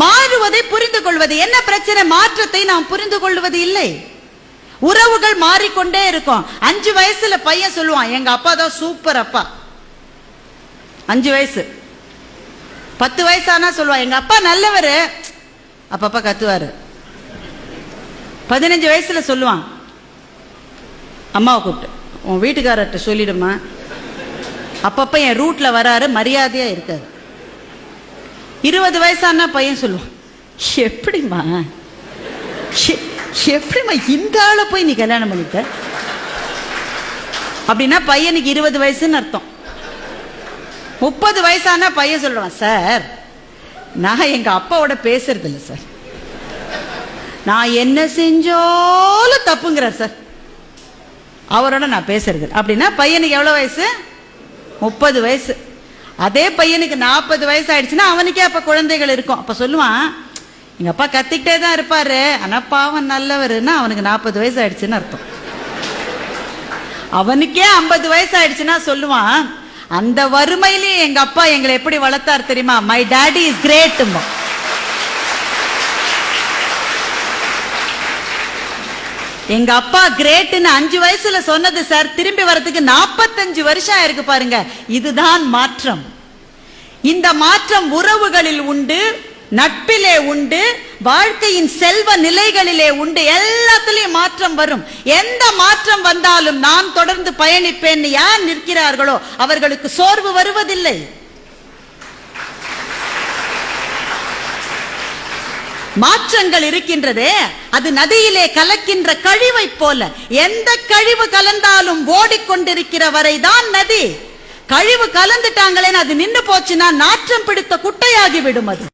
மாறுவதை புரிந்து கொள்வது. என்ன பிரச்சனை? மாற்றத்தை நாம் புரிந்து கொள்வது இல்லை. உறவுகள் மாறிக்கொண்டே இருக்கும். 5 வயசுல பையன் சொல்லுவான், எங்க அப்பா தான் சூப்பர் அப்பா. 5 வயசு. 10 வயசானா சொல்லுவான், எங்க அப்பா நல்லவரு, அப்பப்பா கத்துவாரு. 15 வயசுல சொல்லுவான், அம்மாவை கூப்பிட்டு, உன் வீட்டுக்காரர்கிட்ட சொல்லிடுமா, அப்பப்ப என் ரூட்ல வராரு, மரியாதையா இருக்காரு. 20 வயசானா பையன் சொல்லுவான், எப்படிமா இந்த ஆளை போய் நீ கல்யாணம் பண்ணிட்ட? அப்படின்னா பையனுக்கு 20 வயசுன்னு அர்த்தம். 30 வயசானா பையன் சொல்லுவான், சார் நான் எங்க அப்பாவோட பேசுறது இல்லை சார், நான் என்ன செஞ்சாலும் தப்புங்கிறார் சார், அவரோட நான் பேசுறது. அப்படின்னா பையனுக்கு எவ்வளவு வயசு? 30 வயசு. அதே பையனுக்கு 40 வயசு ஆயிடுச்சுன்னா அவனுக்கே அப்ப குழந்தைகள் இருக்கும். அப்ப சொல்லுவான், எங்க அப்பா கத்திக்கிட்டே தான் இருப்பாரு, ஆனா பாவம் நல்லவருன்னா அவனுக்கு 40 வயசு ஆயிடுச்சுன்னு அர்த்தம். அவனுக்கே 50 வயசு ஆயிடுச்சுன்னா சொல்லுவான், அந்த வறுமையிலேயே எங்க அப்பா எங்களை எப்படி வளர்த்தார் தெரியுமா, மை டாடி இஸ் கிரேட். எங்க அப்பா கிரேட்னு 5 வயசுல சொன்னது சார், திரும்பி வரதுக்கு 45 வருஷம் இருக்கு பாருங்க. இதுதான் மாற்றம். இந்த மாற்றம் உறவுகளில் உண்டு, நட்பிலே உண்டு, வாழ்க்கையின் செல்வ நிலைகளிலே உண்டு. எல்லாத்திலையும் மாற்றம் வரும். எந்த மாற்றம் வந்தாலும் நான் தொடர்ந்து பயணிப்பேன் யார் நிற்கிறார்களோ அவர்களுக்கு சோர்வு வருவதில்லை. மாற்றங்கள் இருக்கின்றதே, அது நதியிலே கலக்கின்ற கழிவை போல. எந்த கழிவு கலந்தாலும் ஓடிக்கொண்டிருக்கிற வரைதான் நதி. கழிவு கலந்துட்டாங்களேன்னு அது நின்று போச்சுன்னா நாற்றம் பிடித்த குட்டையாகி விடும். அது